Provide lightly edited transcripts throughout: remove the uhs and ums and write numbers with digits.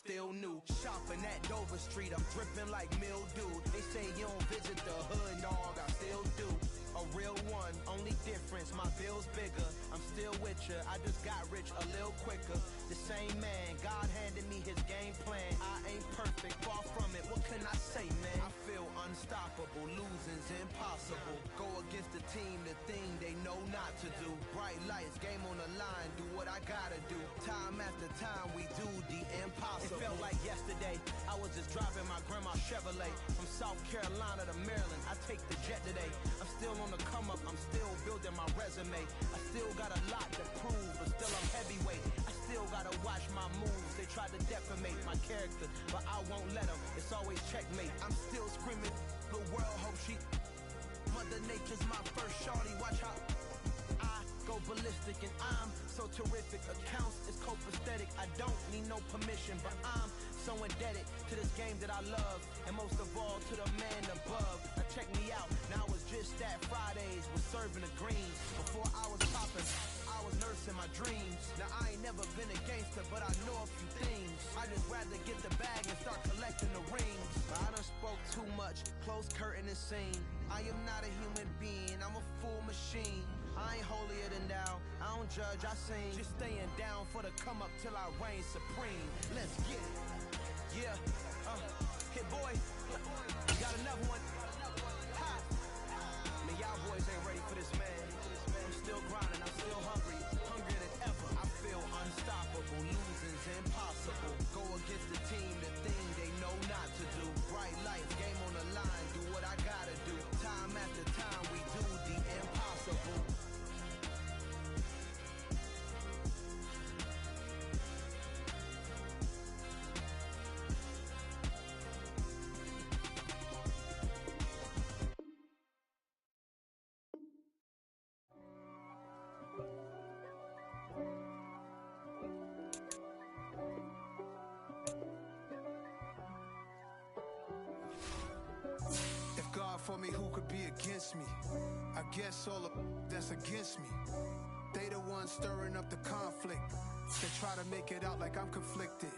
still new. Shopping at Dover Street, I'm dripping like mildew. They say you don't visit the hood, dog, I still do. A real one, only difference, my bill's bigger. I'm still with ya, I just got rich a little quicker. The same man, God handed me his game plan. I ain't perfect, far from it, what can I say, man? I feel unstoppable, losing's impossible. Go against the team, the thing they know not to do. Bright lights, game on the line, do what I gotta do. Time after time, we do the impossible. It felt like yesterday, I was just driving my grandma's Chevrolet. From South Carolina to Maryland, I take the jet today. I'm still on the come up, I'm still building my resume. I still got a lot to prove, but still I'm heavyweight. I still gotta watch my moves. They try to defamate my character, but I won't let them. It's always checkmate. I'm still screaming, the world hope she. Mother Nature's my first shorty. Watch how I go ballistic, and I'm so terrific. Accounts is copacetic. I don't need no permission, but I'm so indebted to this game that I love, and most of all to the man above. Now check me out. Now it's just that Fridays was serving the greens. Before I was popping, I was nursing my dreams. Now I ain't never been a gangster, but I know a few things. I just rather get the bag and start collecting the rings. But I done spoke too much. Close curtain and scene. I am not a human being. I'm a full machine. I ain't holier than thou. I don't judge, I sing. Just staying down for the come up till I reign supreme. Let's get it. Yeah, hit boy. You got another one. Ha. Man, y'all boys ain't ready for this, man. I'm still grinding, I'm still hungry. Hungrier than ever. I feel unstoppable. Losing's impossible. Go against the team, the thing they know not to do. Bright lights, game on the line. Do what I gotta do. Time after time, we do the impossible. For me, who could be against me? I guess all of that's against me. They the ones stirring up the conflict. They try to make it out like I'm conflicted.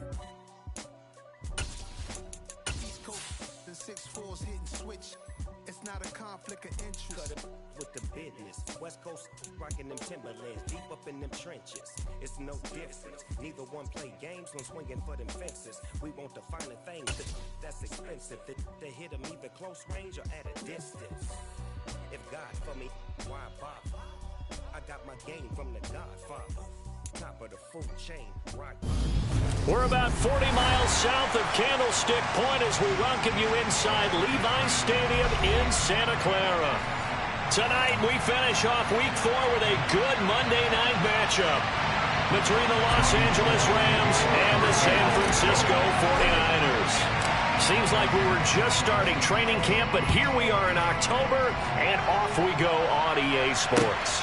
East Coast and 6'4's hitting switch. It's not a conflict of interest. Cut it with the business. West Coast rocking them Timberlands, deep up in them trenches. It's no difference. Neither one play games when swinging for them fences. We want the finer things that's expensive. They hit them either close range or at a distance. If God for me, why bother? I got my game from the Godfather. Top of the food chain, rock. We're about 40 miles south of Candlestick Point as we welcome you inside Levi's Stadium in Santa Clara. Tonight we finish off Week 4 with a good Monday night matchup between the Los Angeles Rams and the San Francisco 49ers. Seems like we were just starting training camp, but here we are in October, and off we go on EA Sports.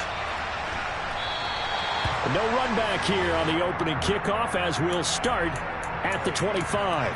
No run back here on the opening kickoff as we'll start at the 25.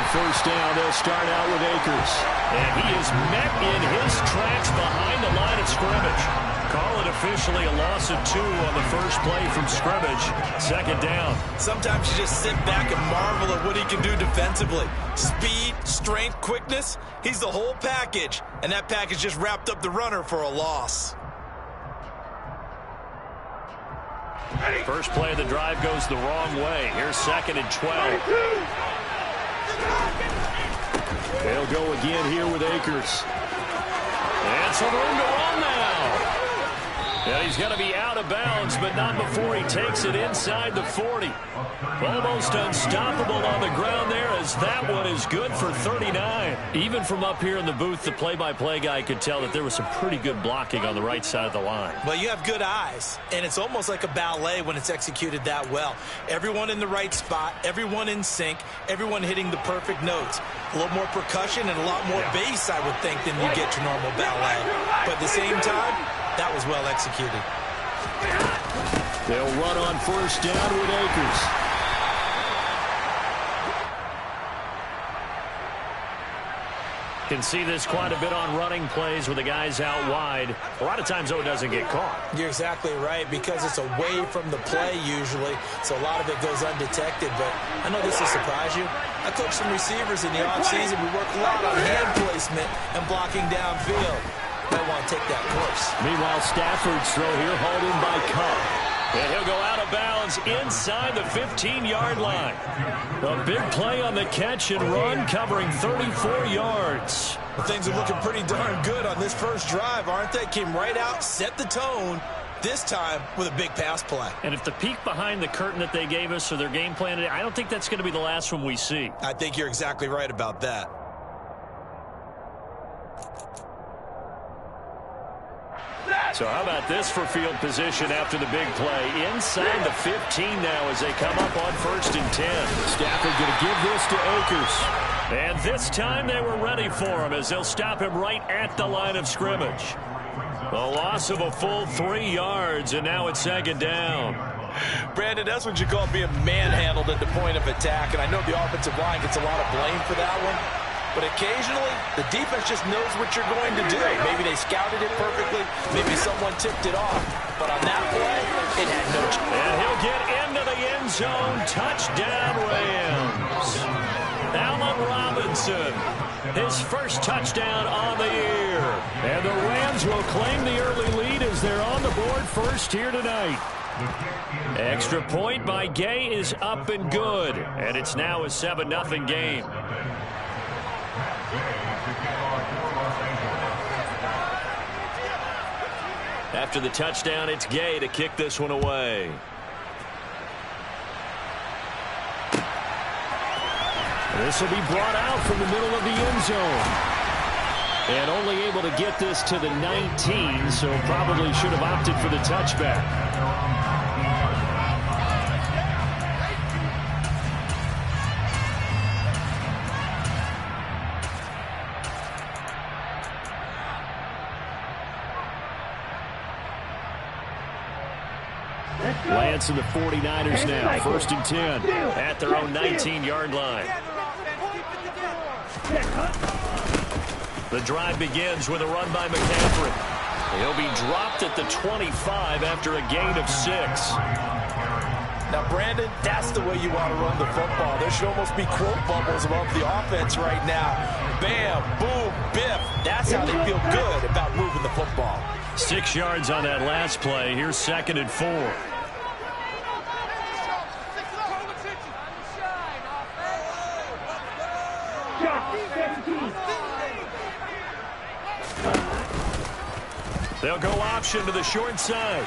First down, they'll start out with Akers. And he is met in his tracks behind the line of scrimmage. Call it officially a loss of 2 on the first play from scrimmage. Second down. Sometimes you just sit back and marvel at what he can do defensively. Speed, strength, quickness, he's the whole package. And that package just wrapped up the runner for a loss. First play of the drive goes the wrong way. Here's 2nd and 12. They'll go again here with Akers. And some room to run now. And he's going to be out of bounds, but not before he takes it inside the 40. Almost unstoppable on the ground there, as that one is good for 39. Even from up here in the booth, the play-by-play guy could tell that there was some pretty good blocking on the right side of the line. Well, you have good eyes, and it's almost like a ballet when it's executed that well. Everyone in the right spot, everyone in sync, everyone hitting the perfect notes. A little more percussion and a lot more bass, I would think, than you get to normal ballet. But at the same time, That was well executed. They'll run on first down with Akers. Can see this quite a bit on running plays with the guys out wide. A lot of times, though, it doesn't get caught. You're exactly right, because it's away from the play usually, so a lot of it goes undetected. But I know this will surprise you. I coach some receivers in the offseason. We work a lot on hand placement and blocking downfield. Might want to take that course. Meanwhile, Stafford's throw here hauled in by Cup. And he'll go out of bounds inside the 15-yard line. A big play on the catch and run, covering 34 yards. Well, things are looking pretty darn good on this first drive, aren't they? Came right out, set the tone, this time with a big pass play. And if the peek behind the curtain that they gave us or their game plan today, I don't think that's going to be the last one we see. I think you're exactly right about that. So how about this for field position after the big play? Inside the 15 now as they come up on 1st and 10. Stafford going to give this to Akers. And this time they were ready for him as they'll stop him right at the line of scrimmage. A loss of a full 3 yards, and now it's 2nd down. Brandon, that's what you call being manhandled at the point of attack, and I know the offensive line gets a lot of blame for that one. But occasionally, the defense just knows what you're going to do. Maybe they scouted it perfectly. Maybe someone tipped it off. But on that play, it had no chance. And he'll get into the end zone. Touchdown, Rams. Allen Robinson, his first touchdown on the year. And the Rams will claim the early lead as they're on the board first here tonight. Extra point by Gay is up and good. And it's now a 7-0 game. After the touchdown, it's Gay to kick this one away. This will be brought out from the middle of the end zone. And only able to get this to the 19, so probably should have opted for the touchback. Lance and the 49ers now, 1st and 10 at their own 19-yard line. The drive begins with a run by McCaffrey. He'll be dropped at the 25 after a gain of 6. Now, Brandon, that's the way you want to run the football. There should almost be quote bubbles above the offense right now. Bam, boom, biff. That's how they feel good about moving the football. 6 yards on that last play. Here's 2nd and 4. They'll go option to the short side.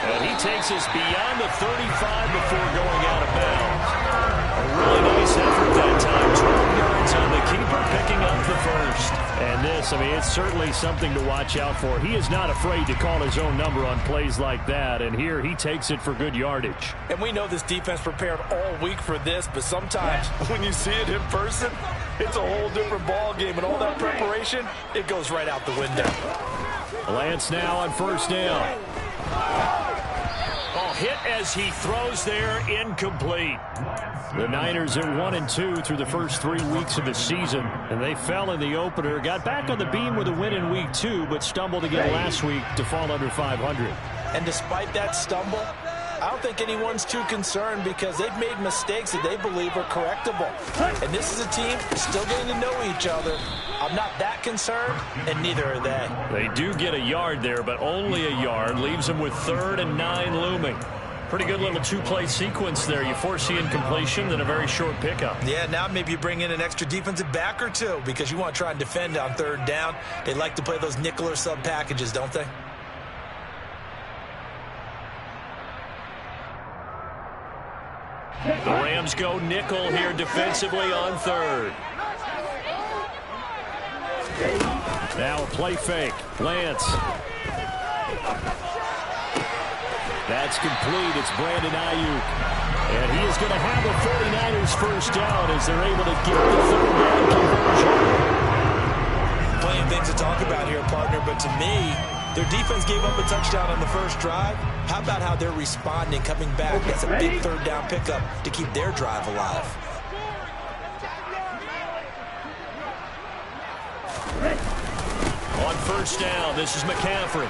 And he takes us beyond the 35 before going out of bounds. A really nice effort that time. 12 yards on the keeper, picking up the first. And this, I mean, it's certainly something to watch out for. He is not afraid to call his own number on plays like that. And here he takes it for good yardage. And we know this defense prepared all week for this, but sometimes when you see it in person, it's a whole different ball game. And all that preparation, it goes right out the window. Lance now on 1st down. Oh, hit as he throws there, incomplete. The Niners are 1-2 through the first 3 weeks of the season, and they fell in the opener. Got back on the beam with a win in week 2, but stumbled again last week to fall under 500. And despite that stumble, I don't think anyone's too concerned because they've made mistakes that they believe are correctable. And this is a team still getting to know each other. I'm not that concerned, and neither are they. They do get a yard there, but only a yard. Leaves them with 3rd and 9 looming. Pretty good little 2-play sequence there. You force the incompletion, then a very short pickup. Yeah, now maybe you bring in an extra defensive back or two because you want to try and defend on 3rd down. They like to play those nickel or sub packages, don't they? The Rams go nickel here defensively on 3rd. Now a play fake. Lance. That's complete. It's Brandon Ayuk. And he is going to have the 49ers first down as they're able to get the 3rd down conversion. Playing million things to talk about here, partner, but to me, their defense gave up a touchdown on the first drive. How about how they're responding, coming back? That's a big third down pickup to keep their drive alive. On first down, this is McCaffrey,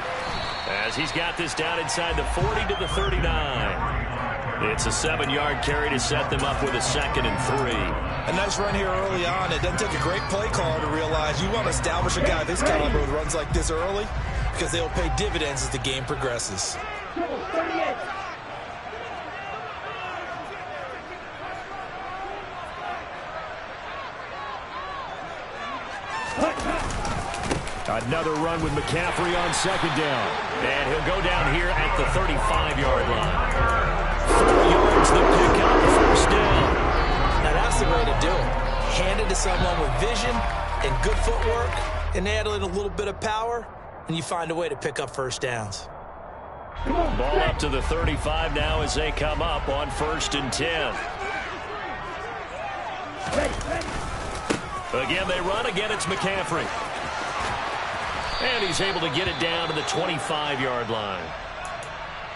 as he's got this down inside the 40 to the 39. It's a 7-yard carry to set them up with a 2nd and 3. A nice run here early on. It doesn't take a great play caller to realize you want to establish a guy this caliber with runs like this early, because they'll pay dividends as the game progresses. Another run with McCaffrey on 2nd down. And he'll go down here at the 35-yard line. 4 yards the pickup, first down. Now that's the way to do it. Hand it to someone with vision and good footwork, and add in a little bit of power, and you find a way to pick up first downs. Ball up to the 35 now as they come up on 1st and 10. Again, they run. Again, it's McCaffrey. And he's able to get it down to the 25-yard line.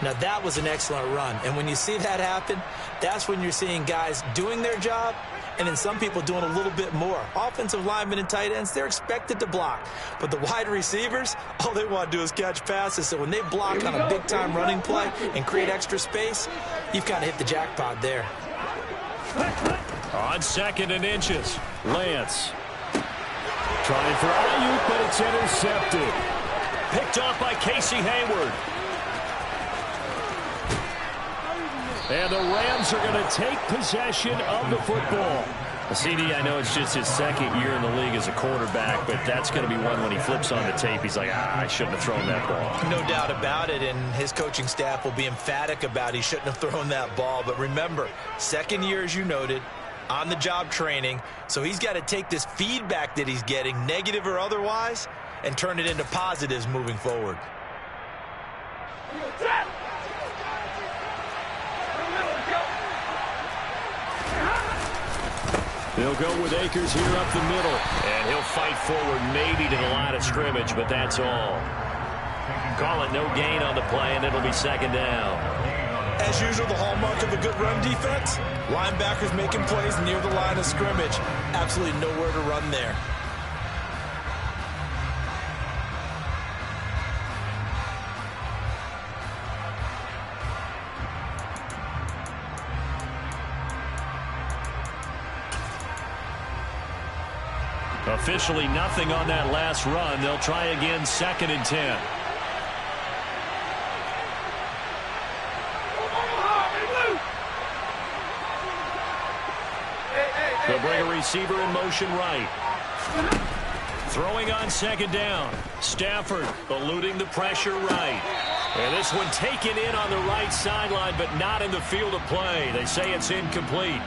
Now, that was an excellent run. And when you see that happen, that's when you're seeing guys doing their job and then some people doing a little bit more. Offensive linemen and tight ends, they're expected to block. But the wide receivers, all they want to do is catch passes. So when they block on a big-time running play and create extra space, you've kind of hit the jackpot there. On 2nd and inches, Lance. Trying for Ayuk, but it's intercepted. Picked off by Casey Hayward. And the Rams are going to take possession of the football. CD, I know it's just his 2nd year in the league as a quarterback, but that's going to be one when he flips on the tape. He's like, I shouldn't have thrown that ball. No doubt about it, and his coaching staff will be emphatic about he shouldn't have thrown that ball. But remember, 2nd year, as you noted, on-the-job training, so he's got to take this feedback that he's getting, negative or otherwise, and turn it into positives moving forward. He'll go with Akers here up the middle, and he'll fight forward maybe to the line of scrimmage, but that's all. Call it no gain on the play, and it'll be 2nd down. As usual, the hallmark of a good run defense, linebackers making plays near the line of scrimmage. Absolutely nowhere to run there. Officially nothing on that last run. They'll try again, 2nd and 10. They'll bring a receiver in motion right. Throwing on 2nd down. Stafford eluding the pressure right. And this one taken in on the right sideline, but not in the field of play. They say it's incomplete.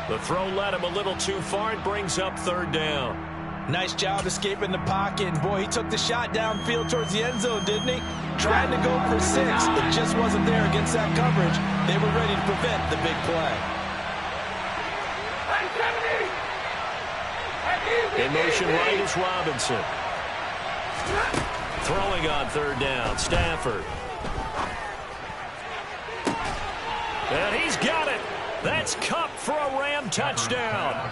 The throw led him a little too far. It brings up 3rd down. Nice job escaping the pocket. And boy, he took the shot downfield towards the end zone, didn't he? Trying to go for 6. It just wasn't there against that coverage. They were ready to prevent the big play. In motion right is Robinson. Throwing on 3rd down, Stafford. And he's got it. That's Kupp for a Ram touchdown.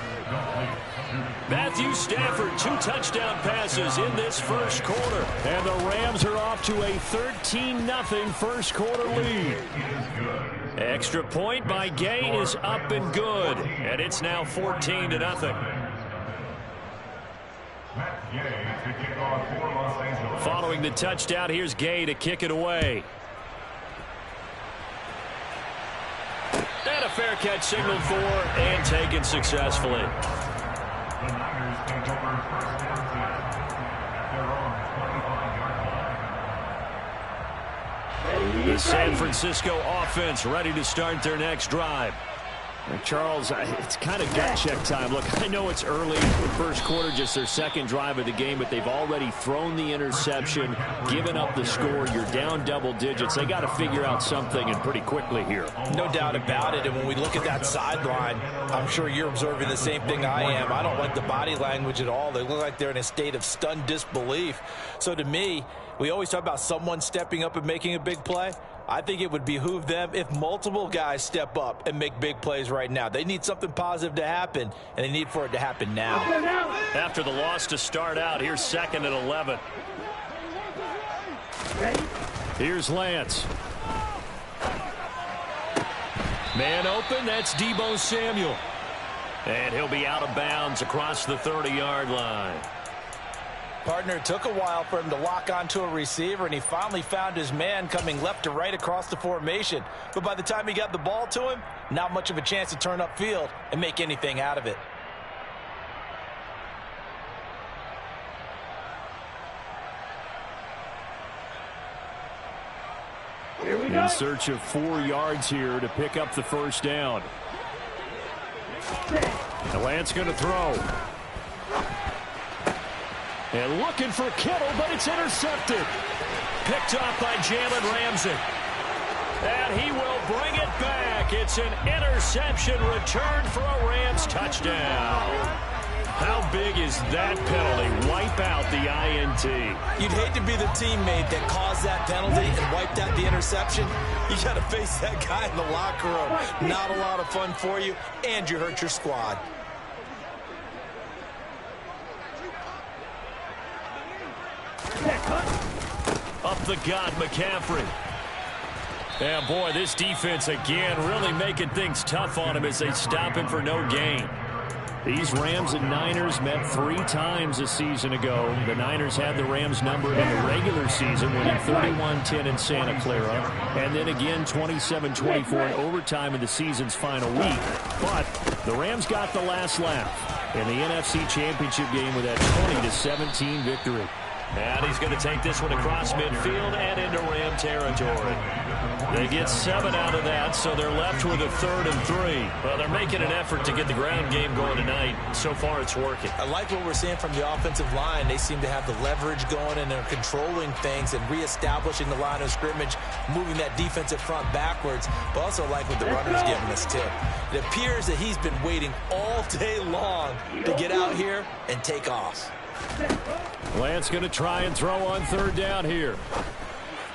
Matthew Stafford, 2 touchdown passes in this first quarter. And the Rams are off to a 13-0 first quarter lead. Extra point by Gay is up and good. And it's now 14-0. Following the touchdown, here's Gay to kick it away. And a fair catch signaled for and taken successfully. The San Francisco offense ready to start their next drive. Charles, it's kind of gut check time. Look, I know it's early, first quarter, just their second drive of the game, but they've already thrown the interception, given up the score. You're down double digits. They got to figure out something, and pretty quickly here. No doubt about it, and when we look at that sideline, I'm sure you're observing the same thing I am. I don't like the body language at all. They look like they're in a state of stunned disbelief. So to me, we always talk about someone stepping up and making a big play. I think it would behoove them if multiple guys step up and make big plays right now. They need something positive to happen, and they need for it to happen now. After the loss to start out, here's 2nd and 11. Here's Lance. Man open, that's Deebo Samuel. And he'll be out of bounds across the 30-yard line. Partner, it took a while for him to lock onto a receiver, and he finally found his man coming left to right across the formation. But by the time he got the ball to him, not much of a chance to turn upfield and make anything out of it. In search of 4 yards here to pick up the first down. The Lance going to throw. And looking for Kittle, but it's intercepted. Picked off by Jalen Ramsey. And he will bring it back. It's an interception return for a Rams touchdown. How big is that penalty? Wipe out the INT. You'd hate to be the teammate that caused that penalty and wiped out the interception. You got to face that guy in the locker room. Not a lot of fun for you, and you hurt your squad. Up the gut, McCaffrey. And boy, this defense again really making things tough on him as they stop him for no gain. These Rams and Niners met 3 times a season ago. The Niners had the Rams numbered in the regular season, winning 31-10 in Santa Clara, and then again 27-24 in overtime in the season's final week. But the Rams got the last laugh in the NFC Championship game with that 20-17 victory. And he's going to take this one across midfield and into Ram territory. They get 7 out of that, so they're left with a 3rd and 3. Well, they're making an effort to get the ground game going tonight. So far, it's working. I like what we're seeing from the offensive line. They seem to have the leverage going, and they're controlling things and reestablishing the line of scrimmage, moving that defensive front backwards. But also like what the runner's giving us tip. It appears that he's been waiting all day long to get out here and take off. Lance going to try and throw on 3rd down here.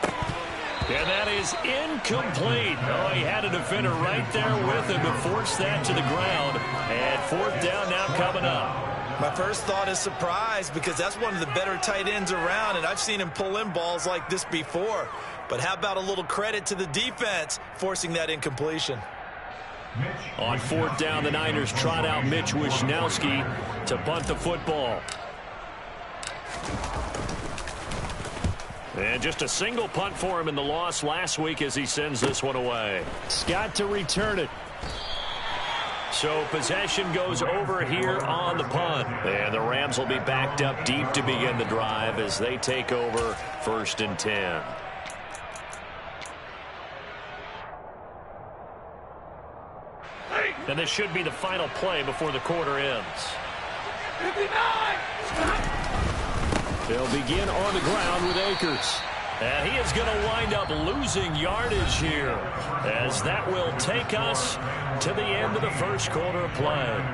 And that is incomplete. Oh, he had a defender right there with him to force that to the ground. And 4th down now coming up. My first thought is surprise, because that's one of the better tight ends around, and I've seen him pull in balls like this before. But how about a little credit to the defense forcing that incompletion? On 4th down, the Niners trot out Mitch Wishnowski to punt the football. And just a single punt for him in the loss last week as he sends this one away. Scott to return it. So possession goes over here on the punt. And the Rams will be backed up deep to begin the drive as they take over 1st and 10. And this should be the final play before the quarter ends. 59! They'll begin on the ground with Akers. And he is going to wind up losing yardage here, as that will take us to the end of the first quarter of play.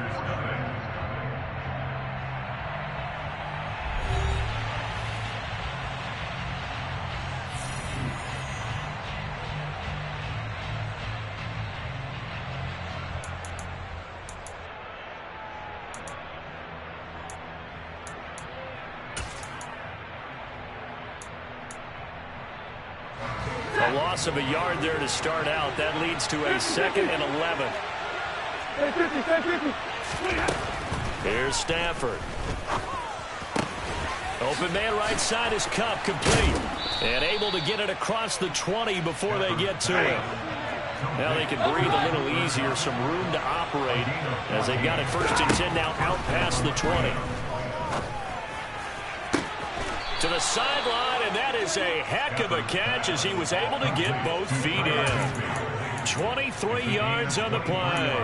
A loss of a yard there to start out. That leads to a 2nd and 11. Here's Stafford. Open man right side is Cup, complete. And able to get it across the 20 before they get to it. Now they can breathe a little easier, some room to operate as they've got it 1st and 10 now out past the 20. To the sideline, and that is a heck of a catch as he was able to get both feet in. 23 yards on the play.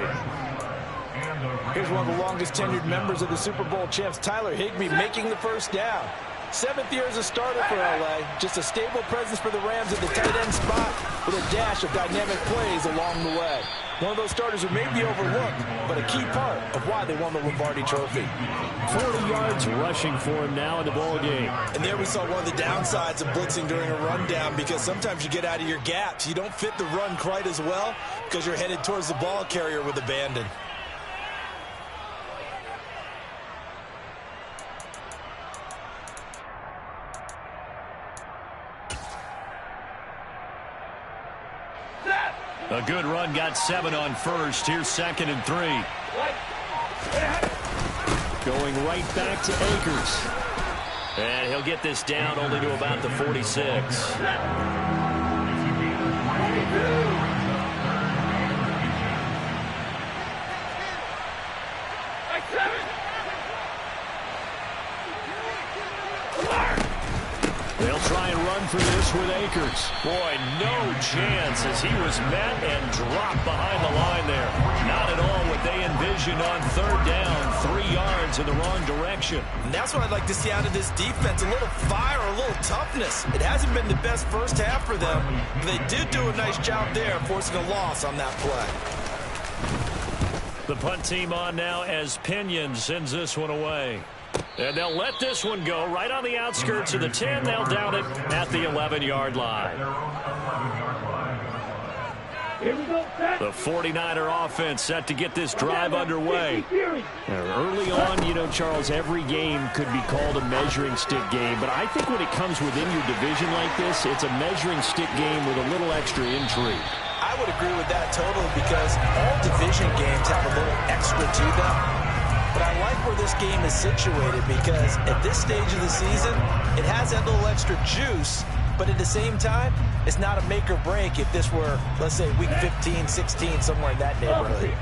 Here's one of the longest tenured members of the Super Bowl champs, Tyler Higbee, making the first down. 7th year as a starter for LA. Just a stable presence for the Rams at the tight end spot with a dash of dynamic plays along the way. One of those starters who may be overlooked, but a key part of why they won the Lombardi Trophy. 40 yards rushing for him now in the ball game. And there we saw one of the downsides of blitzing during a rundown, because sometimes you get out of your gaps. You don't fit the run quite as well because you're headed towards the ball carrier with abandon. A good run, got 7 on first. Here's 2nd and 3. Going right back to Akers. And he'll get this down only to about the 46. They'll try and run for this with Akers. Boy, no chance as he was met and dropped behind the line there. Not at all what they envisioned on 3rd down. 3 yards in the wrong direction. And that's what I'd like to see out of this defense. A little fire, a little toughness. It hasn't been the best first half for them, but they did do a nice job there, forcing a loss on that play. The punt team on now as Pinion sends this one away. And they'll let this one go right on the outskirts of the 10. They'll down it at the 11-yard line. The 49er offense set to get this drive underway. Early on, you know, Charles, every game could be called a measuring stick game. But I think when it comes within your division like this, it's a measuring stick game with a little extra intrigue. I would agree with that totally, because all division games have a little extra to them. But I like where this game is situated, because at this stage of the season, it has that little extra juice, but at the same time, it's not a make or break if this were, let's say, week 15, 16, somewhere in that neighborhood.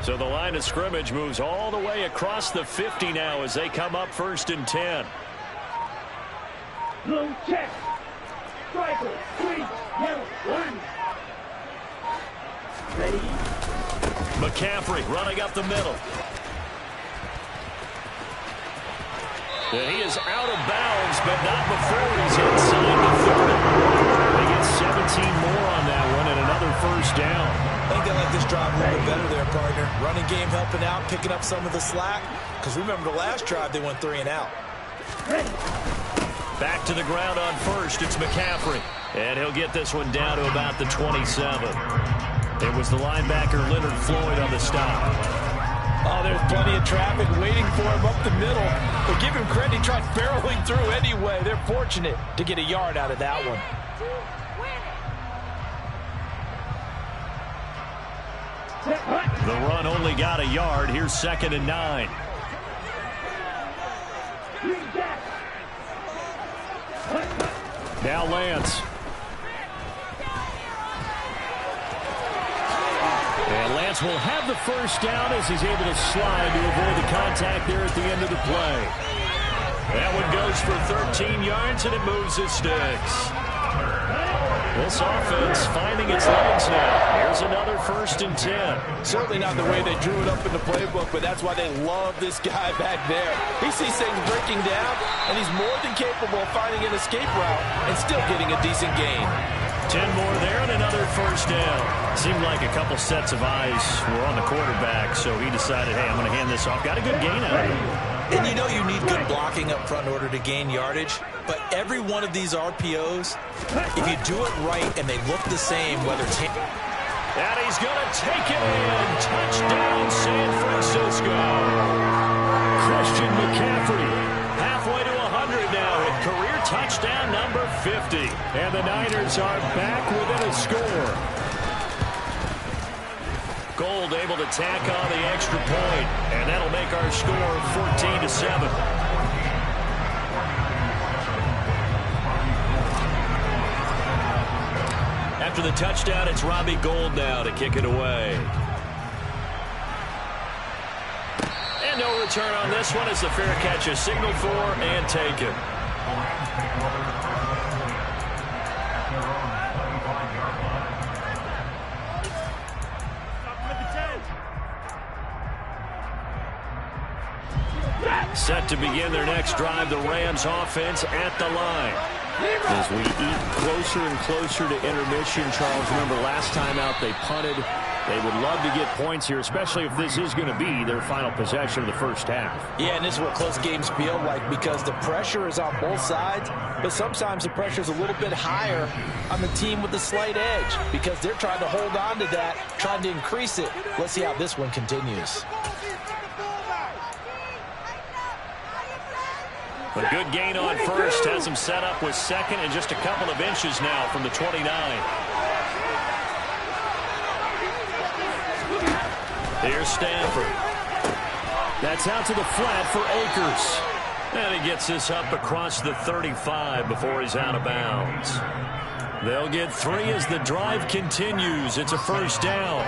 So the line of scrimmage moves all the way across the 50 now as they come up 1st and 10. Blue check. Striker, 3, yellow, 1. Ready? McCaffrey running up the middle. And he is out of bounds, but not before he's inside the 30. They get 17 more on that one and another first down. I think they like this drive a little bit better there, partner. Running game helping out, picking up some of the slack. Because remember the last drive, they went 3 and out. Back to the ground on first, it's McCaffrey. And he'll get this one down to about the 27. It was the linebacker Leonard Floyd on the stop. Oh, there's plenty of traffic waiting for him up the middle. But give him credit, he tried barreling through anyway. They're fortunate to get a yard out of that one. The run only got a yard. Here's 2nd and 9. Now Lance. And Lance will have the first down as he's able to slide to avoid the contact there at the end of the play. That one goes for 13 yards, and it moves the sticks. This offense finding its legs now. Here's another 1st and 10. Certainly not the way they drew it up in the playbook, but that's why they love this guy back there. He sees things breaking down, and he's more than capable of finding an escape route and still getting a decent gain. 10 more there and another first down. Seemed like a couple sets of eyes were on the quarterback, so he decided, hey, I'm going to hand this off. Got a good gain out of it. And you know you need good blocking up front in order to gain yardage, but every one of these RPOs, if you do it right and they look the same, whether it's... And he's going to take it in. Touchdown, San Francisco. Christian McCaffrey, halfway to 100 now with career touchdown number 50. And the Niners are back within a score. Gold able to tack on the extra point, and that'll make our score 14-7. After the touchdown, it's Robbie Gould now to kick it away. And no return on this one as the fair catch is signaled for and taken. Set to begin their next drive, the Rams offense at the line. As we eat closer and closer to intermission, Charles, remember last time out they punted. They would love to get points here, especially if this is going to be their final possession of the first half. Yeah, and this is what close games feel like because the pressure is on both sides, but sometimes the pressure is a little bit higher on the team with the slight edge because they're trying to hold on to that, trying to increase it. Let's see how this one continues. A good gain on first has him set up with second and just a couple of inches now from the 29. Here's Stanford. That's out to the flat for Akers. And he gets this up across the 35 before he's out of bounds. They'll get 3 as the drive continues. It's a first down.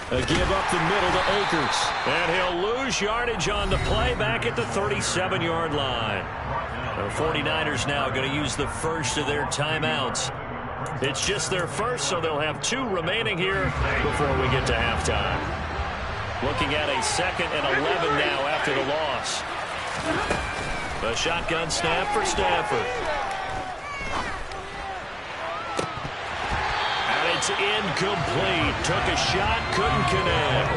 A give up the middle to Akers. And he'll lose yardage on the play back at the 37-yard line. The 49ers now going to use the first of their timeouts. It's just their first, so they'll have 2 remaining here before we get to halftime. Looking at a 2nd and 11 now after the loss. A shotgun snap for Stanford. It's incomplete. Took a shot, couldn't connect.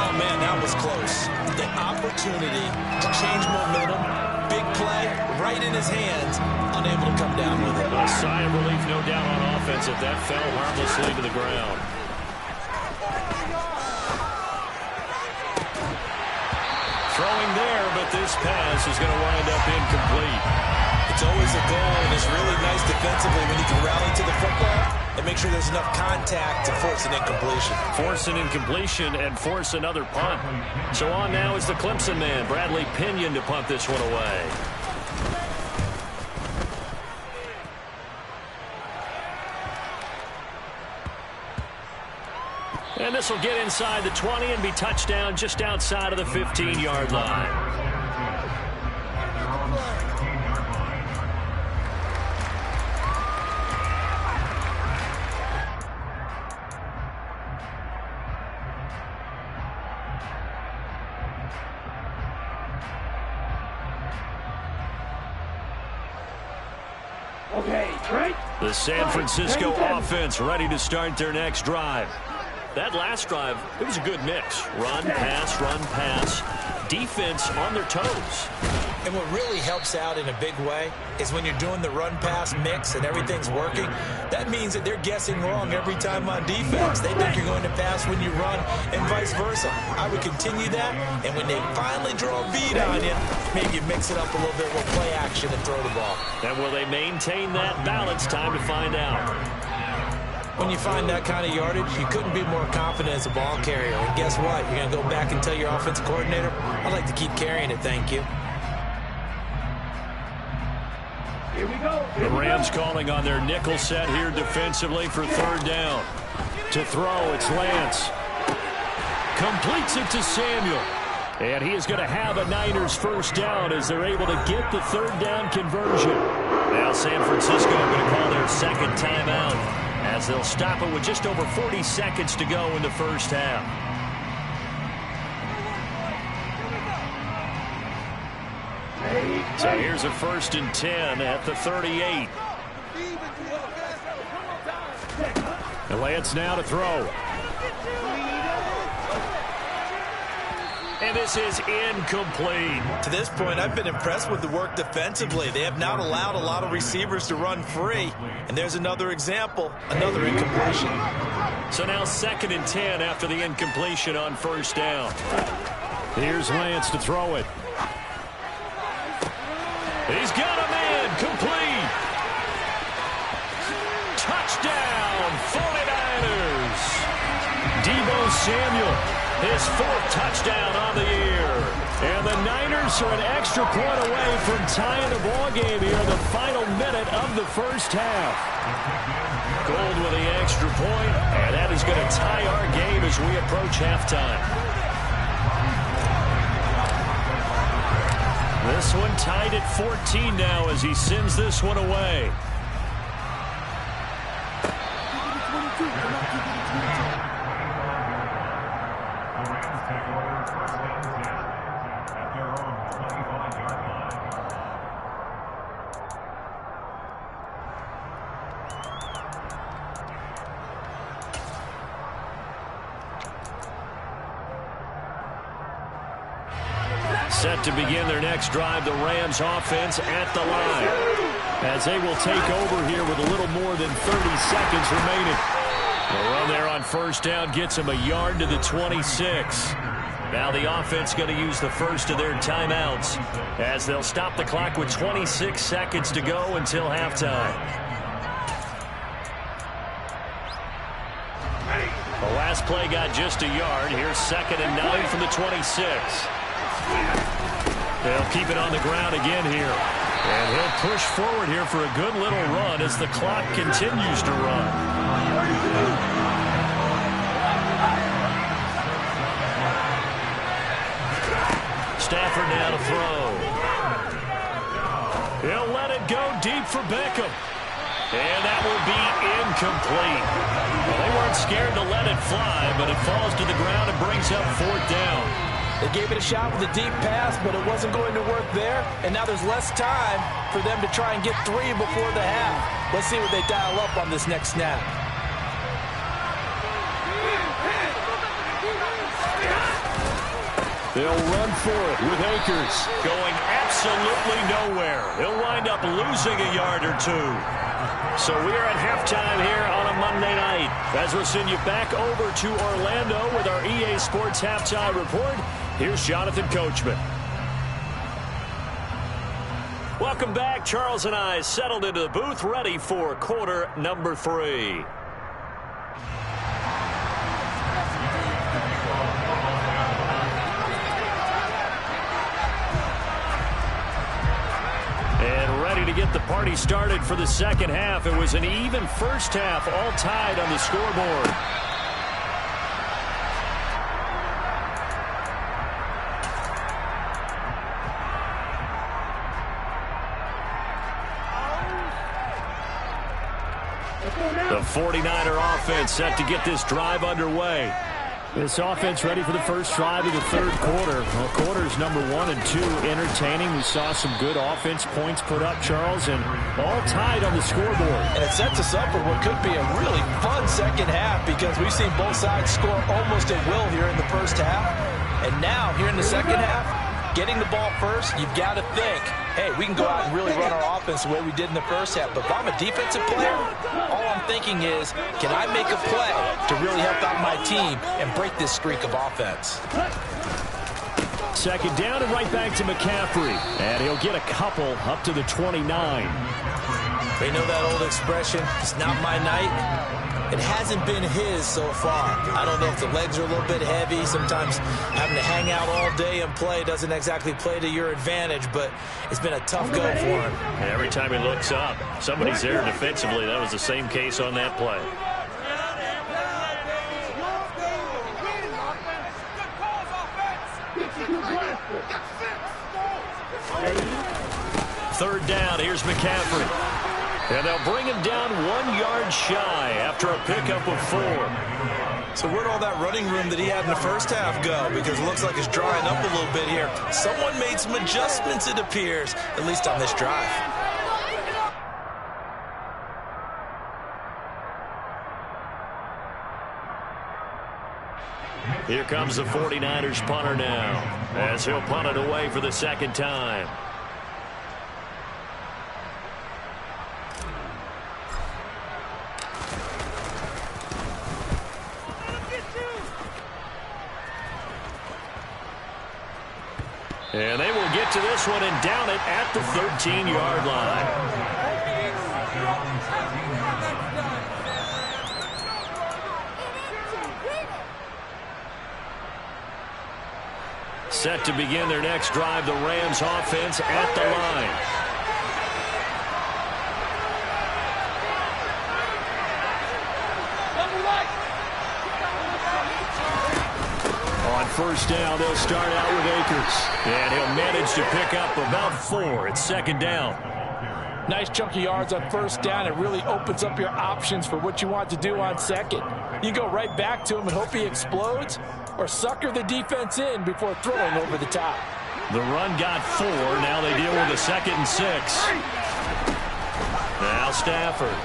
Oh, man, that was close. The opportunity to change momentum, big play, right in his hands, unable to come down with it. A sigh of relief, no doubt, on offense if that fell harmlessly to the ground. Throwing there, but this pass is going to wind up incomplete. It's always a goal, and it's really nice defensively when you can rally to the football and make sure there's enough contact to force an incompletion. Force an incompletion and force another punt. So on now is the Clemson man, Bradley Pinion, to punt this one away. And this will get inside the 20 and be touchdown just outside of the 15-yard line. The San Francisco offense ready to start their next drive. That last drive, it was a good mix. Run, pass, defense on their toes. And what really helps out in a big way is when you're doing the run-pass mix and everything's working, that means that they're guessing wrong every time on defense. They think you're going to pass when you run and vice versa. I would continue that, and when they finally draw a bead on you, maybe you mix it up a little bit with play action and throw the ball. And will they maintain that balance? Time to find out. When you find that kind of yardage, you couldn't be more confident as a ball carrier. And guess what? You're going to go back and tell your offensive coordinator, I'd like to keep carrying it, thank you. Here we go. The Rams calling on their nickel set here defensively for 3rd down. To throw, it's Lance. Completes it to Samuel. And he is going to have a Niners first down as they're able to get the 3rd down conversion. Now San Francisco going to call their 2nd timeout as they'll stop it with just over 40 seconds to go in the first half. So here's a 1st and 10 at the 38. And Lance now to throw. And this is incomplete. To this point, I've been impressed with the work defensively. They have not allowed a lot of receivers to run free. And there's another example, another incompletion. So now 2nd and 10 after the incompletion on 1st down. Here's Lance to throw it. He's got a man, complete. Touchdown, Samuel, his 4th touchdown on the year. And the Niners are an extra point away from tying the ball game here in the final minute of the first half. Gold with the extra point, and that is going to tie our game as we approach halftime. This one tied at 14 now as he sends this one away. Set to begin their next drive, the Rams offense at the line, as they will take over here with a little more than 30 seconds remaining. The run there on first down gets them a yard to the 26. Now the offense going to use the first of their timeouts as they'll stop the clock with 26 seconds to go until halftime. The last play got just a yard. Here's 2nd and 9 from the 26. They'll keep it on the ground again here. And he'll push forward here for a good little run as the clock continues to run. Stafford now to throw. He'll let it go deep for Beckham. And that will be incomplete. Well, they weren't scared to let it fly, but it falls to the ground and brings up 4th down. They gave it a shot with a deep pass, but it wasn't going to work there. And now there's less time for them to try and get 3 before the half. Let's see what they dial up on this next snap. They'll run for it with Akers going absolutely nowhere. He'll wind up losing a yard or 2. So we're at halftime here on a Monday night. As we'll send you back over to Orlando with our EA Sports Halftime Report, here's Jonathan Coachman. Welcome back. Charles and I settled into the booth, ready for quarter number 3. To get the party started for the second half. It was an even first half, all tied on the scoreboard. The 49er offense set to get this drive underway. This offense ready for the first drive of the third quarter. Well, quarters number 1 and 2 entertaining. We saw some good offense points put up, Charles, and all tied on the scoreboard. And it sets us up for what could be a really fun second half because we've seen both sides score almost at will here in the first half. And now, here in the second half, getting the ball first, you've got to think, hey, we can go out and really run our offense the way we did in the first half. But if I'm a defensive player, all I'm thinking is, can I make a play to really help out my team and break this streak of offense? Second down and right back to McCaffrey. And he'll get a couple up to the 29. They know that old expression, it's not my night. It hasn't been his so far. I don't know if the legs are a little bit heavy. Sometimes having to hang out all day and play doesn't exactly play to your advantage, but it's been a tough go for him. And every time he looks up, somebody's there defensively. That was the same case on that play. Third down, here's McCaffrey. And they'll bring him down 1 yard shy after a pickup of 4. So where'd all that running room that he had in the first half go? Because it looks like it's drying up a little bit here. Someone made some adjustments, it appears, at least on this drive. Here comes the 49ers punter now, as he'll punt it away for the second time. And they will get to this one and down it at the 13-yard line. Set to begin their next drive, the Rams offense at the line. On first down, they'll start out with Akers. And he'll manage to pick up about 4 at second down. Nice chunky yards on first down. It really opens up your options for what you want to do on second. You go right back to him and hope he explodes, or sucker the defense in before throwing over the top. The run got 4. Now they deal with a 2nd and 6. Now Stafford.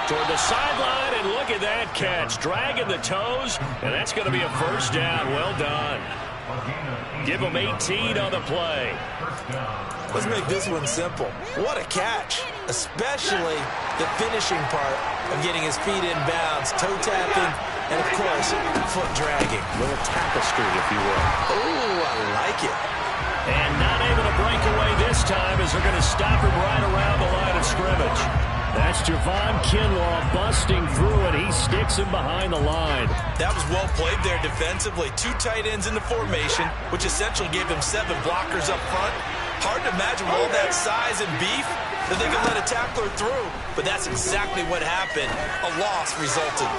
Toward the sideline, and look at that catch. Dragging the toes, and that's going to be a first down. Well done. Give them 18 on the play. Let's make this one simple. What a catch, especially the finishing part of getting his feet in bounds, toe tapping, and, of course, foot dragging. A little tapestry, if you will. Oh, I like it. And not able to break away this time as they're going to stop him right around the line of scrimmage. That's Javon Kinlaw busting through, and he sticks him behind the line. That was well played there defensively. 2 tight ends in the formation, which essentially gave them 7 blockers up front. Hard to imagine with all that size and beef that they could let a tackler through. But that's exactly what happened. A loss resulted.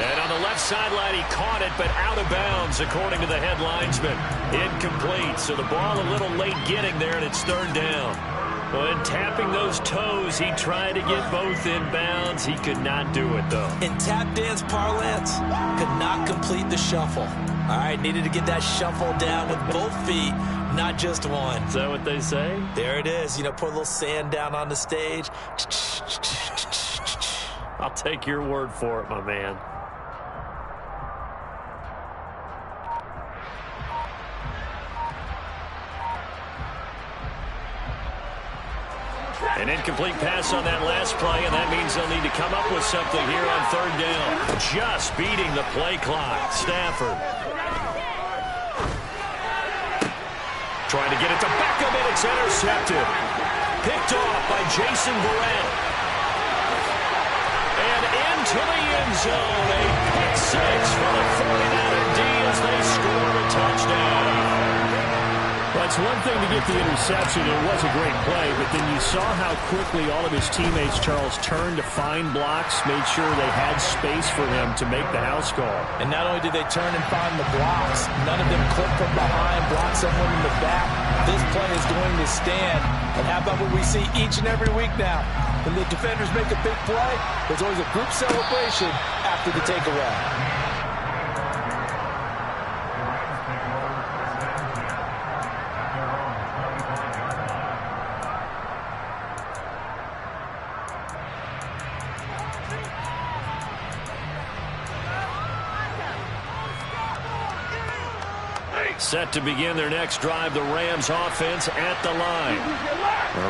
And on the left sideline, he caught it, but out of bounds, according to the head linesman. Incomplete, so the ball a little late getting there, and it's 3rd down. When tapping those toes, he tried to get both in bounds. He could not do it, though. In tap dance parlance, could not complete the shuffle. All right, needed to get that shuffle down with both feet, not just one. Is that what they say? There it is. You know, put a little sand down on the stage. I'll take your word for it, my man. An incomplete pass on that last play, and that means they'll need to come up with something here on 3rd down. Just beating the play clock. Stafford. Trying to get it to Beckham, and it's intercepted. Picked off by Jason Verrett. And into the end zone. A pick 6 for the 49er D as they score a touchdown. Well, it's one thing to get the interception. It was a great play, but then you saw how quickly all of his teammates, Charles, turned to find blocks, made sure they had space for him to make the house call. And not only did they turn and find the blocks, none of them clip from behind, block someone in the back. This play is going to stand. And how about what we see each and every week now? When the defenders make a big play, there's always a group celebration after the takeaway. Set to begin their next drive, the Rams offense at the line.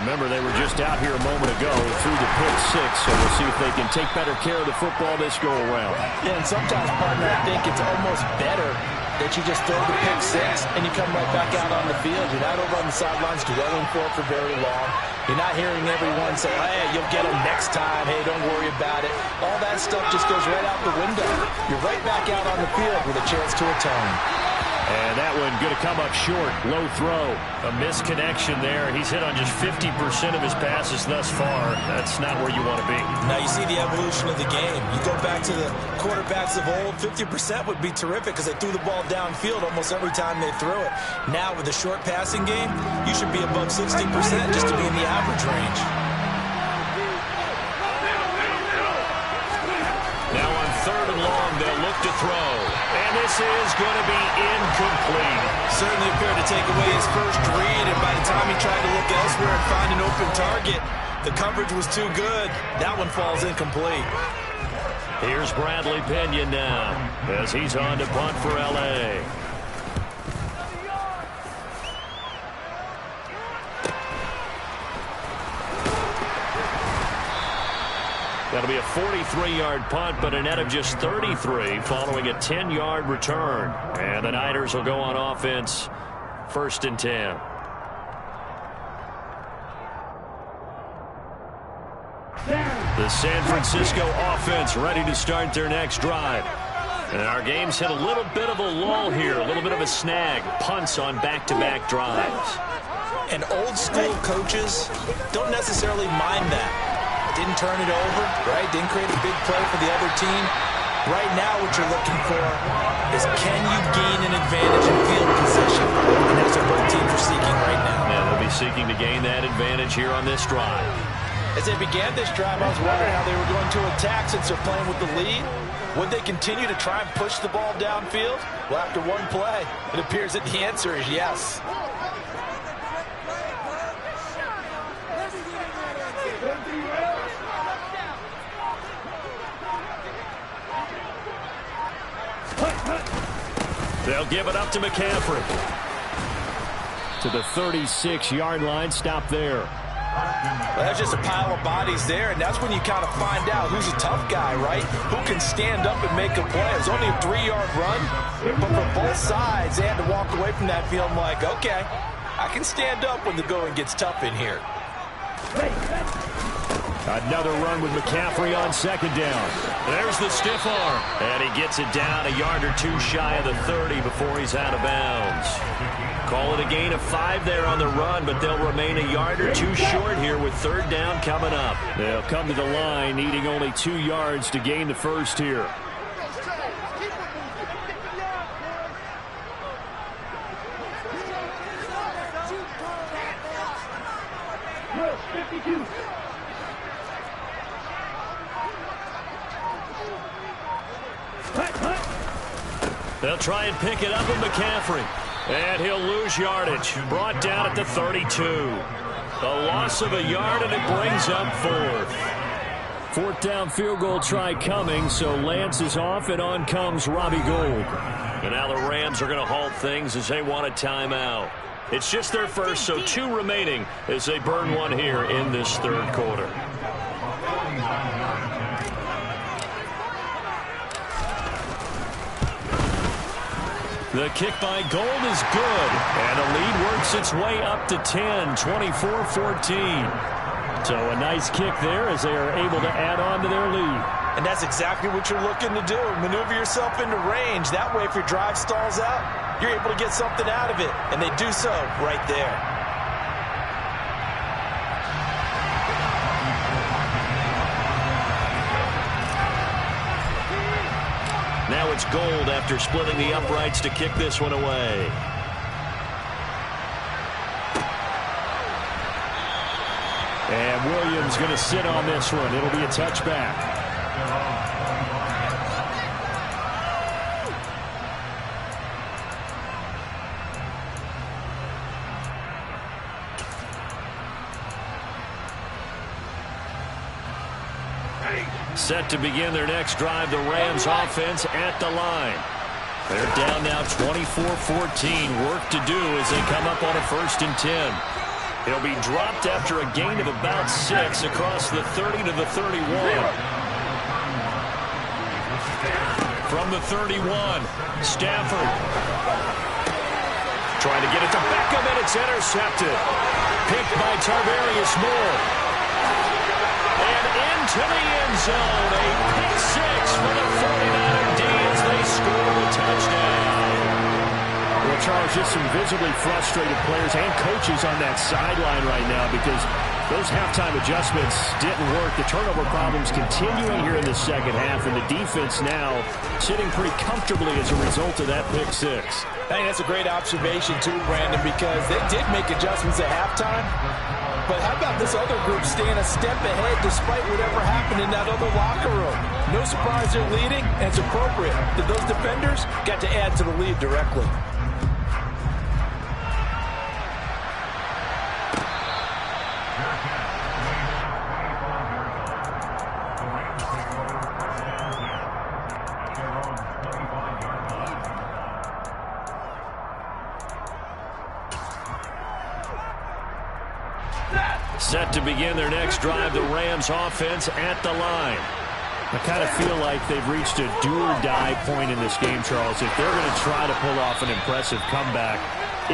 Remember, they were just out here a moment ago through the pick 6, so we'll see if they can take better care of the football this go-around. Yeah, and sometimes, partner, I think it's almost better that you just throw the pick 6 and you come right back out on the field. You're not over on the sidelines dwelling for it for very long. You're not hearing everyone say, hey, you'll get them next time. Hey, don't worry about it. All that stuff just goes right out the window. You're right back out on the field with a chance to atone. And that one going to come up short. Low throw. A misconnection there. He's hit on just 50% of his passes thus far. That's not where you want to be. Now you see the evolution of the game. You go back to the quarterbacks of old, 50% would be terrific because they threw the ball downfield almost every time they threw it. Now with the short passing game, you should be above 60% just to be in the average range. Now on 3rd and long, they'll look to throw. And this is going to be incomplete. Certainly appeared to take away his first read, and by the time he tried to look elsewhere and find an open target, the coverage was too good. That one falls incomplete. Here's Bradley Pena now as he's on to punt for L.A. That'll be a 43-yard punt, but a net of just 33 following a 10-yard return. And the Niners will go on offense, 1st and 10. The San Francisco offense ready to start their next drive. And our game's hit a little bit of a lull here, a little bit of a snag. Punts on back-to-back drives. And old-school coaches don't necessarily mind that. Didn't turn it over, right? Didn't create a big play for the other team. Right now what you're looking for is can you gain an advantage in field position? And that's what both teams are seeking right now. Yeah, they'll be seeking to gain that advantage here on this drive. As they began this drive, I was wondering how they were going to attack since they're playing with the lead. Would they continue to try and push the ball downfield? Well, after one play, it appears that the answer is yes. They'll give it up to McCaffrey. To the 36-yard line. Stop there. Well, that's just a pile of bodies there, and that's when you kind of find out who's a tough guy, right? Who can stand up and make a play. It's only a 3-yard run, but for both sides, they had to walk away from that field like, okay, I can stand up when the going gets tough in here. Another run with McCaffrey on second down. There's the stiff arm. And he gets it down a yard or two shy of the 30 before he's out of bounds. Call it a gain of 5 there on the run, but they'll remain a yard or two short here with third down coming up. They'll come to the line needing only 2 yards to gain the first here. They'll try and pick it up with McCaffrey. And he'll lose yardage. Brought down at the 32. A loss of a yard, and it brings up fourth. Fourth down field goal try coming, so Lance is off, and on comes Robbie Gould. And now the Rams are going to halt things as they want a timeout. It's just their first, so 2 remaining as they burn one here in this third quarter. The kick by Gould is good, and the lead works its way up to 10, 24-14. So a nice kick there as they are able to add on to their lead. And that's exactly what you're looking to do. Maneuver yourself into range. That way, if your drive stalls out, you're able to get something out of it. And they do so right there. Now it's Gould after splitting the uprights to kick this one away. And Williams going to sit on this one. It'll be a touchback. Set to begin their next drive, the Rams offense at the line. They're down now 24-14. Work to do as they come up on a 1st and 10. He'll be dropped after a gain of about 6 across the 30 to the 31. From the 31, Stafford. Trying to get it to Beckham, and it's intercepted. Picked by Tarvarius Moore. And into the end zone, a pick 6 for the 49er D as they score the touchdown. Well, Charles, just some visibly frustrated players and coaches on that sideline right now because those halftime adjustments didn't work. The turnover problems continuing here in the second half, and the defense now sitting pretty comfortably as a result of that pick 6. I think that's a great observation, too, Brandon, because they did make adjustments at halftime. But how about this other group staying a step ahead despite whatever happened in that other locker room? No surprise they're leading, and it's appropriate that those defenders got to add to the lead directly. Set to begin their next drive, the Rams offense at the line. I kind of feel like they've reached a do-or-die point in this game, Charles. If they're going to try to pull off an impressive comeback,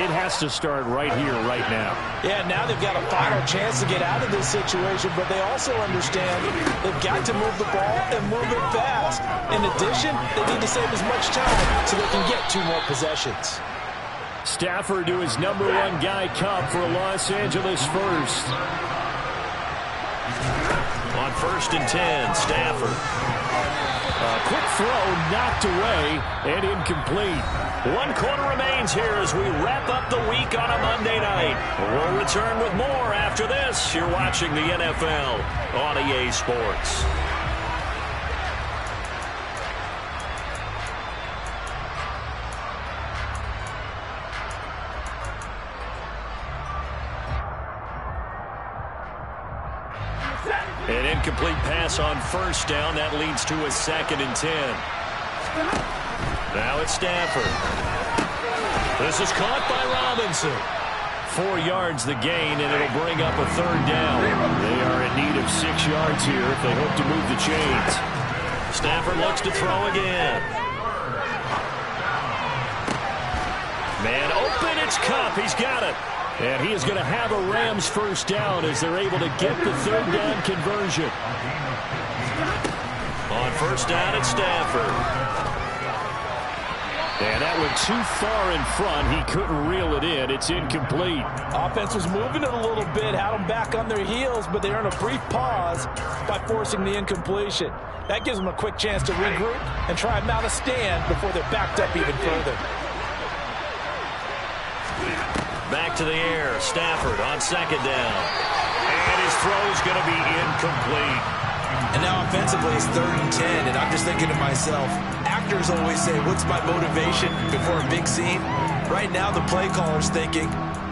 it has to start right here, right now. Yeah, now they've got a final chance to get out of this situation, but they also understand they've got to move the ball and move it fast. And addition, they need to save as much time so they can get 2 more possessions. Stafford to his number 1 guy, Cup, for Los Angeles first. On 1st and 10, Stafford. A quick throw knocked away and incomplete. 1 quarter remains here as we wrap up the week on a Monday night. We'll return with more after this. You're watching the NFL on EA Sports. An incomplete pass on 1st down. That leads to a 2nd and 10. Now it's Stafford. This is caught by Robinson. 4 yards the gain, and it'll bring up a 3rd down. They are in need of 6 yards here if they hope to move the chains. Stafford looks to throw again. Man open, it's Cup. He's got it. And he is going to have a Rams 1st down as they're able to get the 3rd down conversion. On 1st down, it's Stafford. And that went too far in front. He couldn't reel it in. It's incomplete. Offense was moving it a little bit, had them back on their heels, but they earned a brief pause by forcing the incompletion. That gives them a quick chance to regroup and try and mount a stand before they're backed up even further. Back to the air. Stafford on 2nd down. And his throw's going to be incomplete. And now offensively it's 3rd and 10, and I'm just thinking to myself, actors always say, what's my motivation before a big scene? Right now the play caller's thinking,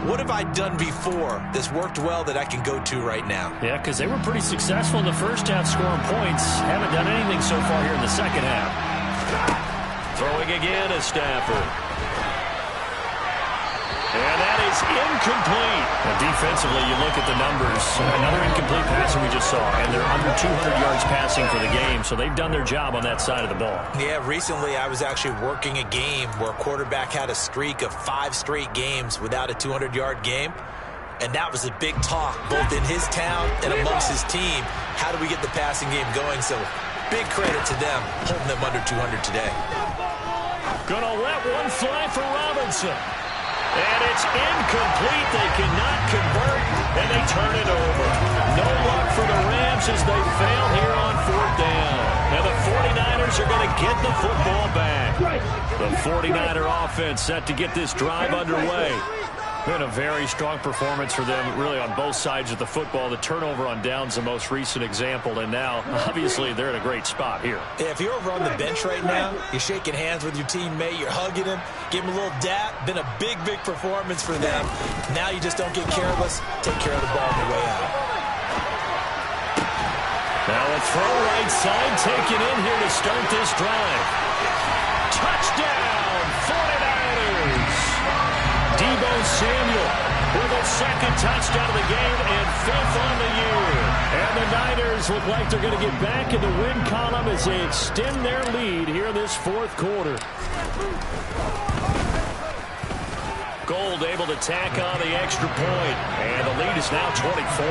what have I done before that's worked well that I can go to right now? Yeah, because they were pretty successful in the 1st half scoring points. Haven't done anything so far here in the 2nd half. Throwing again is Stafford. And that is incomplete. Now, defensively, you look at the numbers. Another incomplete pass we just saw, and they're under 200 yards passing for the game, so they've done their job on that side of the ball. Yeah, recently I was actually working a game where a quarterback had a streak of 5 straight games without a 200-yard game, and that was a big talk, both in his town and amongst his team. How do we get the passing game going? So big credit to them, holding them under 200 today. Gonna let one fly for Robinson. And it's incomplete. They cannot convert, and they turn it over. No luck for the Rams as they fail here on 4th down. And the 49ers are going to get the football back. The 49er offense set to get this drive underway. Been a very strong performance for them, really, on both sides of the football. The turnover on downs, the most recent example, and now, obviously, they're in a great spot here. Yeah, if you're over on the bench right now, you're shaking hands with your teammate, you're hugging him, give him a little dap. Been a big, big performance for them. Now you just don't get careless. Take care of the ball on the way out. Now a throw right side taken in here to start this drive. Touchdown, 49ers! Deebo Samuel with a 2nd touchdown of the game and 5th on the year. And the Niners look like they're going to get back in the win column as they extend their lead here in this 4th quarter. Gold able to tack on the extra point, and the lead is now 24.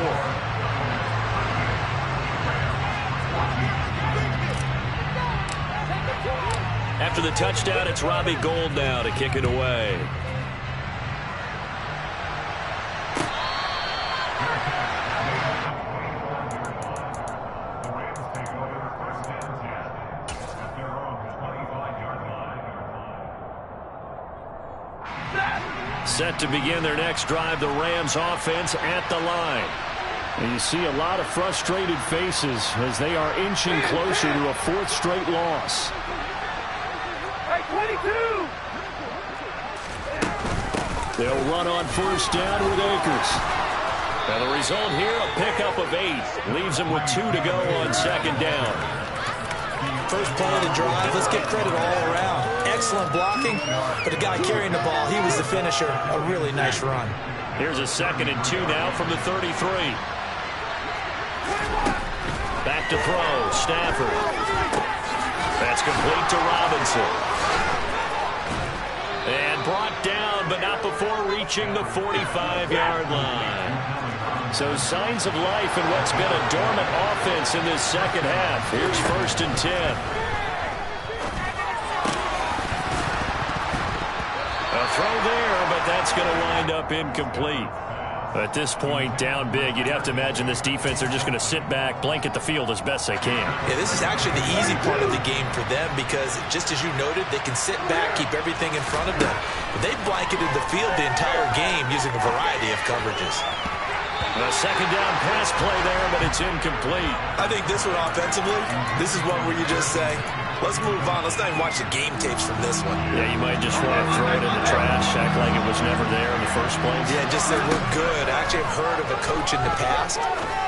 After the touchdown, it's Robbie Gould now to kick it away. Set to begin their next drive, the Rams offense at the line. And you see a lot of frustrated faces as they are inching closer to a 4th straight loss. They'll run on 1st down with Akers. Now the result here, a pickup of 8. Leaves them with 2 to go on 2nd down. First play of the drive, let's give credit all around. Excellent blocking, but the guy carrying the ball, he was the finisher. A really nice run. Here's a 2nd and 2 now from the 33. Back to throw, Stafford. That's complete to Robinson. And brought down, but not before reaching the 45-yard line. So signs of life in what's been a dormant offense in this 2nd half. Here's 1st and 10. that's going to wind up incomplete. At this point, down big, you'd have to imagine this defense are just going to sit back, blanket the field as best they can. Yeah, this is actually the easy part of the game for them because, just as you noted, they can sit back, keep everything in front of them. But they've blanketed the field the entire game using a variety of coverages. A second down pass play there, but it's incomplete. I think this one offensively, this is one where you just say, let's move on. Let's not even watch the game tapes from this one. Yeah, you might just want to throw it in the trash, act like it was never there in the first place. Yeah, just say we're good. I actually have heard of a coach in the past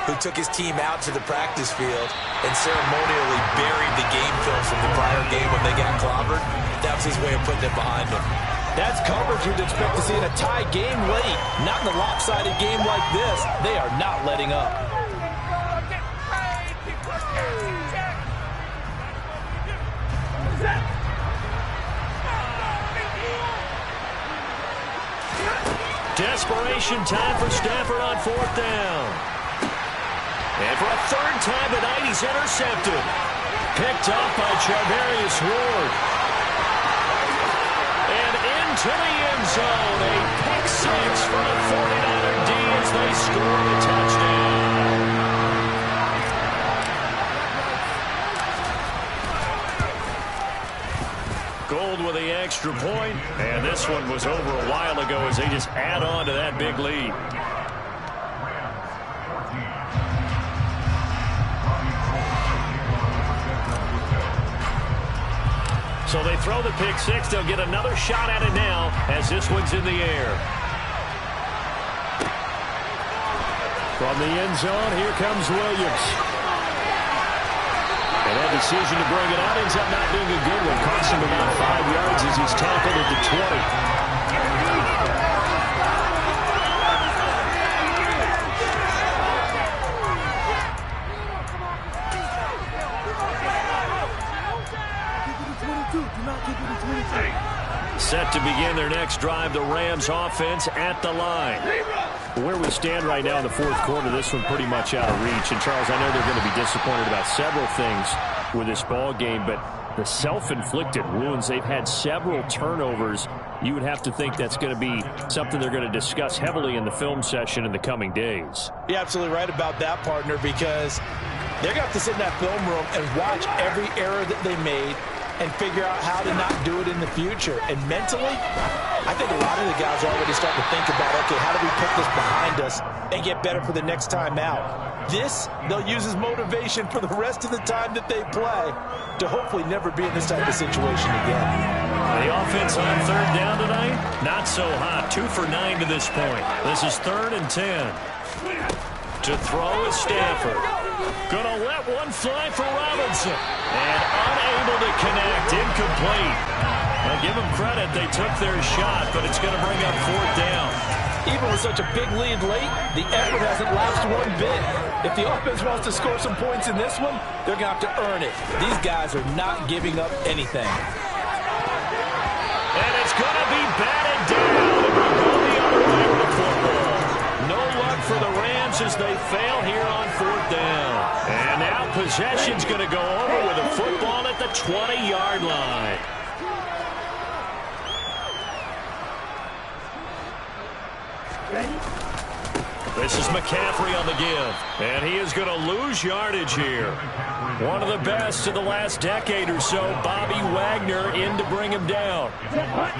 who took his team out to the practice field and ceremonially buried the game film from the prior game when they got clobbered. That was his way of putting it behind him. That's coverage you'd expect to see in a tie game late. Not in a lopsided game like this. They are not letting up. Desperation time for Stafford on fourth down. And for a third time tonight, he's intercepted. Picked up by Charvarius Ward. And into the end zone. A pick six for the 49er D as they score a touchdown. Gold with the extra point, and this one was over a while ago as they just add on to that big lead. So they throw the pick six. They'll get another shot at it now as this one's in the air. From the end zone, here comes Williams. And that decision to bring it out ends up not being a good one. Costs him about 5 yards as he's tackled at the 20. Set to begin their next drive, the Rams offense at the line. Where we stand right now in the fourth quarter, this one pretty much out of reach. And, Charles, I know they're going to be disappointed about several things with this ball game, but the self-inflicted wounds, they've had several turnovers. You would have to think that's going to be something they're going to discuss heavily in the film session in the coming days. You're absolutely right about that, partner, because they're going to have to sit in that film room and watch every error that they made and figure out how to not do it in the future. And mentally, I think a lot of the guys are already starting to think about, okay, how do we put this behind us and get better for the next time out? This, they'll use as motivation for the rest of the time that they play to hopefully never be in this type of situation again. The offense on third down tonight, not so hot. 2 for 9 to this point. This is 3rd and 10. To throw is Stafford. Gonna let one fly for Robinson. And unable to connect. Incomplete. I'll give them credit. They took their shot, but it's going to bring up 4th down. Even with such a big lead late, the effort hasn't lapsed one bit. If the offense wants to score some points in this one, they're going to have to earn it. These guys are not giving up anything. And it's going to be batted down. It will go the other way with the football. No luck for the Rams as they fail here on 4th down. And now possession's going to go over with a football at the 20-yard line. This is McCaffrey on the give, and he is going to lose yardage here. One of the best of the last decade or so, Bobby Wagner in to bring him down.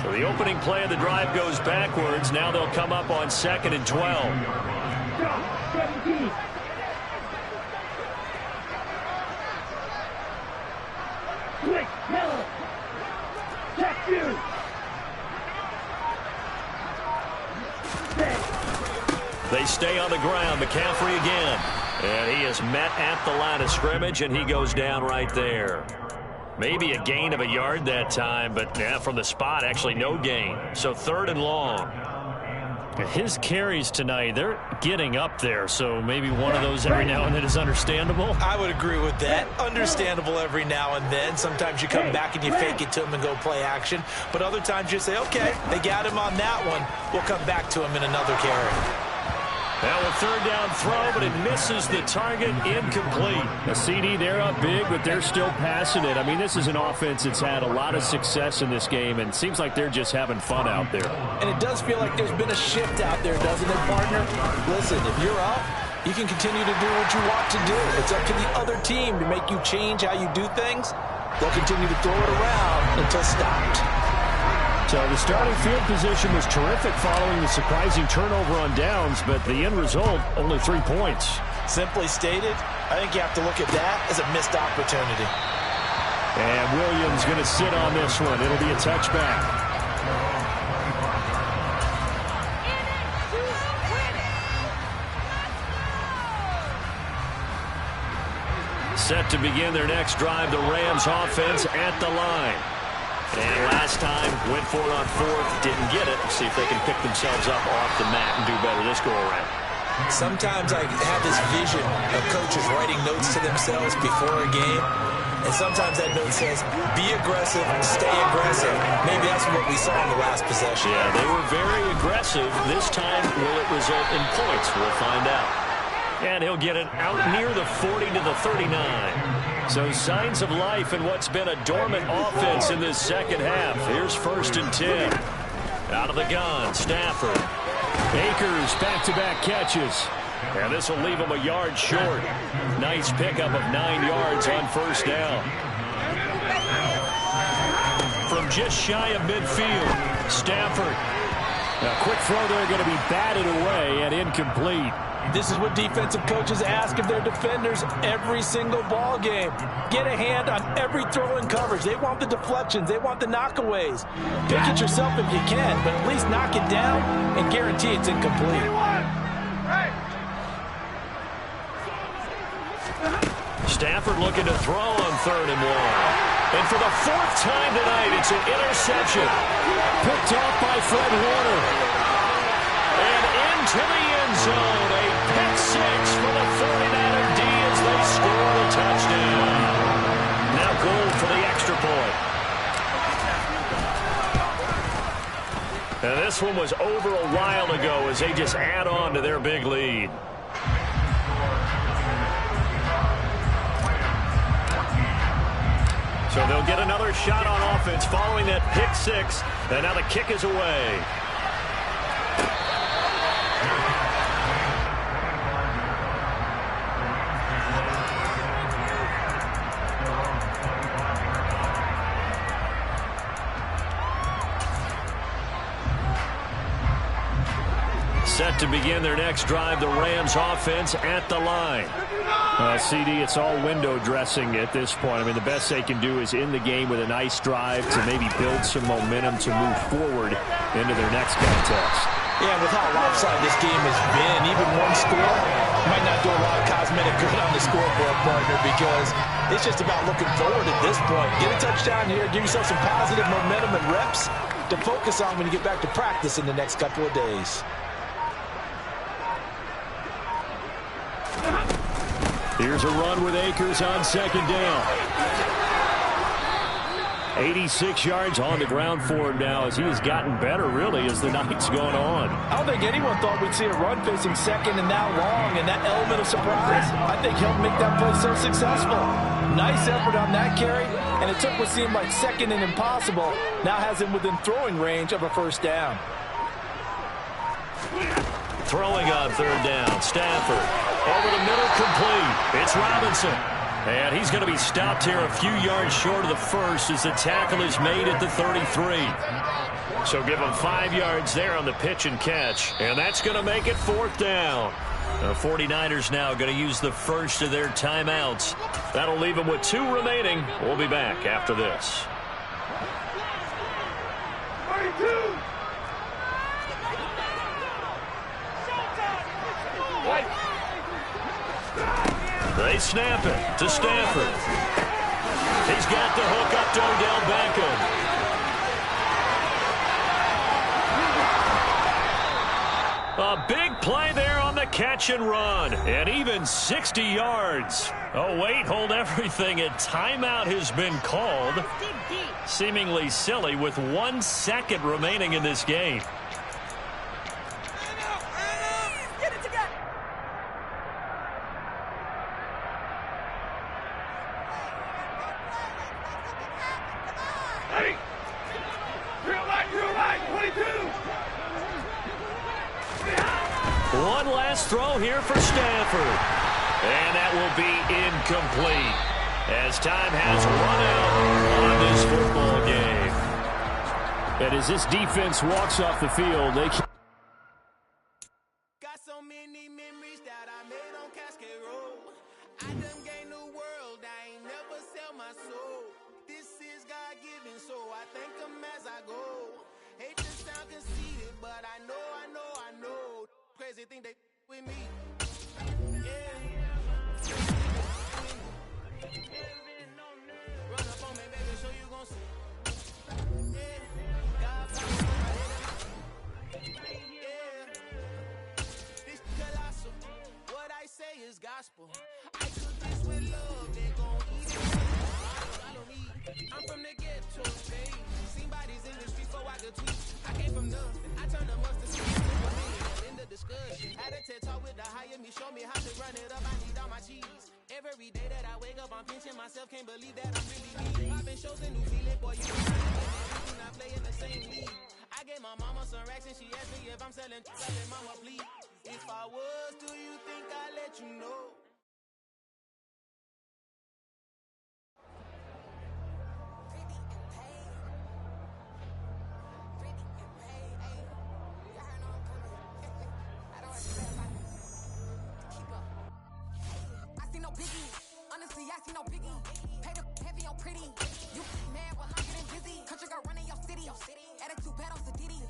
So the opening play of the drive goes backwards. Now they'll come up on 2nd and 12. Quick, yellow. Check you. They stay on the ground. McCaffrey again. And he is met at the line of scrimmage, and he goes down right there. Maybe a gain of a yard that time, but yeah, from the spot, actually no gain. So 3rd and long. His carries tonight, they're getting up there, so maybe one of those every now and then is understandable. I would agree with that. Understandable every now and then. Sometimes you come back and you fake it to him and go play action. But other times you say, okay, they got him on that one. We'll come back to him in another carry. Now a third down throw, but it misses the target, incomplete. A CD, they're up big, but they're still passing it. I mean, this is an offense that's had a lot of success in this game, and it seems like they're just having fun out there. And it does feel like there's been a shift out there, doesn't it, partner? Listen, if you're up, you can continue to do what you want to do. It's up to the other team to make you change how you do things. They'll continue to throw it around until stopped. So the starting field position was terrific following the surprising turnover on downs, but the end result, only 3 points. Simply stated, I think you have to look at that as a missed opportunity. And Williams going to sit on this one. It'll be a touchback. Set to begin their next drive, the Rams offense at the line. And last time, went for it on fourth, didn't get it. See if they can pick themselves up off the mat and do better this go-around. Sometimes I have this vision of coaches writing notes to themselves before a game, and sometimes that note says, be aggressive, stay aggressive. Maybe that's what we saw in the last possession. Yeah, they were very aggressive. This time, will it result in points? We'll find out. And he'll get it out near the 40 to the 39. So signs of life in what's been a dormant offense in this second half. Here's 1st and 10. Out of the gun, Stafford. Akers back-to-back catches. And this will leave him a yard short. Nice pickup of 9 yards on 1st down. From just shy of midfield, Stafford. A quick throw there going to be batted away and incomplete. This is what defensive coaches ask of their defenders every single ball game. Get a hand on every throw in coverage. They want the deflections. They want the knockaways. Pick it yourself if you can, but at least knock it down and guarantee it's incomplete. Stafford looking to throw on 3rd and 1. And for the 4th time tonight, it's an interception. Picked off by Fred Warner. And into the end zone. A pick 6 for the 49er D as they score a touchdown. Now goal for the extra point. And this one was over a while ago as they just add on to their big lead. So they'll get another shot on offense following that pick 6. And now the kick is away. Set to begin their next drive, the Rams offense at the line. CD, it's all window dressing at this point. I mean, the best they can do is in the game with a nice drive to maybe build some momentum to move forward into their next contest. Yeah, with how lopsided this game has been, even one score might not do a lot of cosmetic good on the scoreboard, partner, because it's just about looking forward at this point. Get a touchdown here, give yourself some positive momentum and reps to focus on when you get back to practice in the next couple of days. Here's a run with Akers on 2nd down. 86 yards on the ground for him now as he has gotten better, really, as the night's gone on. I don't think anyone thought we'd see a run facing 2nd and that long, and that element of surprise, I think, helped make that play so successful. Nice effort on that carry, and it took what seemed like 2nd and impossible, now has him within throwing range of a 1st down. Throwing on 3rd down, Stafford. Over the middle, complete. It's Robinson. And he's going to be stopped here a few yards short of the 1st as the tackle is made at the 33. So give him 5 yards there on the pitch and catch. And that's going to make it 4th down. The 49ers now going to use the first of their timeouts. That'll leave them with 2 remaining. We'll be back after this. 32. They snap it to Stafford. He's got the hook up to Odell Beckham. A big play there on the catch and run. And even 60 yards. Oh, wait, hold everything. A timeout has been called. Seemingly silly with 1 second remaining in this game. Get it together. Ready. Drill right, 22. One last throw here for Stafford. And that will be incomplete as time has run out on this football game. And as this defense walks off the field, they can't. Got so many memories that I made on Cascade Road. I done gained the world, I ain't never sell my soul. This is God-given, so I thank him as I go. Hate to sound conceited, but I know. Crazy thing they with me. Yeah. Run up on me, baby, show you gon' see. Yeah. God bless me. Yeah. This colossal. What I say is gospel. I cook this with love, they gon' eat it. Follow me. I'm from the ghetto, babe. Seen bodies in the streets so I could tweet. I came from nothing. I turned the mustard seed into a million. In the discussion, had a TED talk with the higher me. Show me how to run it up. I need all my cheese. Every day that I wake up, I'm pinching myself. Can't believe that I'm really me. Popping shows in New Zealand, boy, you not play in the same league. I gave my mama some racks and she asked me if I'm selling. I said, mama, please. If I was, do you think I'd let you know? Honestly, I see no biggie. Pay the heavy on pretty. You mad while I'm getting busy. Country girl running your city. Attitude bad on Sadidi.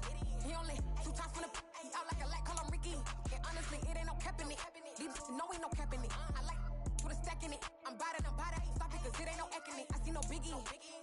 He only 2 times from the he out like a lack, call him Ricky. And honestly, it ain't no cap in it. These know ain't no cap in it. I like with a stack in it. I'm bad. Stop it, cause it ain't no eck in it. I see no biggie.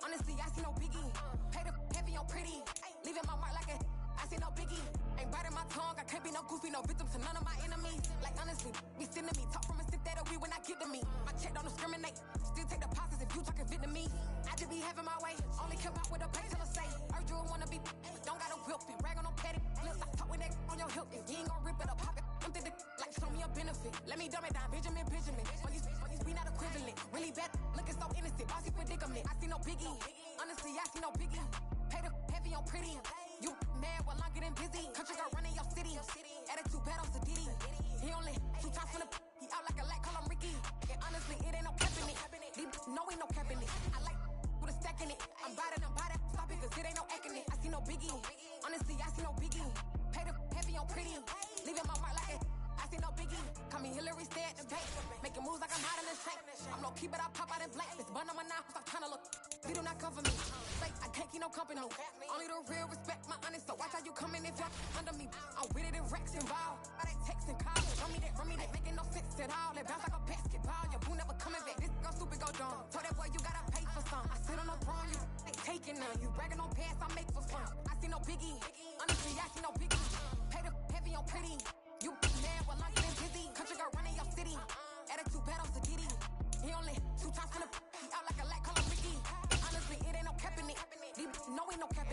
Honestly, I see no biggie. Pay the heavy on pretty. Leaving my mark like a I see no biggie. Ain't biting my tongue. I can't be no goofy, no victim to none of my enemies. Like honestly, be sending me talk from a stick that'll be when I get to me. My check don't discriminate. Still take deposits if you talking Vietnamese. I just be having my way. Only care about what the pay till I say. Urge you wanna be, don't gotta whip it. Rag on no petty. Let's stop talk with that on your hip. If you ain't gon' rip it up, pop it. I'm thinking like show me a benefit. Let me dumb it down, Benjamin. We not equivalent. Really bad, looking so innocent. Bossy predicament. I see no biggie. Honestly, I see no biggie. Pay the heavy on pretty. You mad while I'm getting busy. Country girl running your city. Attitude bad on Sadidi. He only 2 times from the he out like a lack, call him Ricky. And honestly, it ain't no cap in it. These know ain't no cap in it. I like with a stack in it. I'm bad. Stop it, cause it ain't no eck in it. I see no biggie. Honestly, I see no biggie. Pay the heavy on pretty. Leaving my mark like a I see no biggie. Call me Hillary, stay at the bank. Making moves like I'm hot in the shank. I'm low key, but I pop out in blank. This bun on my knife, stop trying to look. They do not cover me. Fake, I can't keep no company. Only the real respect my honest. So watch how you come in if you're under me. I'm with it and Rex involved. I they text and call. Run me that, making no sense at all. They bounce like a basketball. Your boo never coming back. This go stupid, go dumb. Told that boy you gotta pay for some. I sit on no throne, you ain't taking none. You bragging on pants, I make for fun. I see no biggie. Honestly, I see no biggie. Pay the heavy on pretty. You mad while I'm getting busy. Country girl running your city. Attitude bad on Sadidi. He only 2 times from the he out like a lack, call him Ricky. Honestly, it ain't no cap in it. These know ain't no cap in it.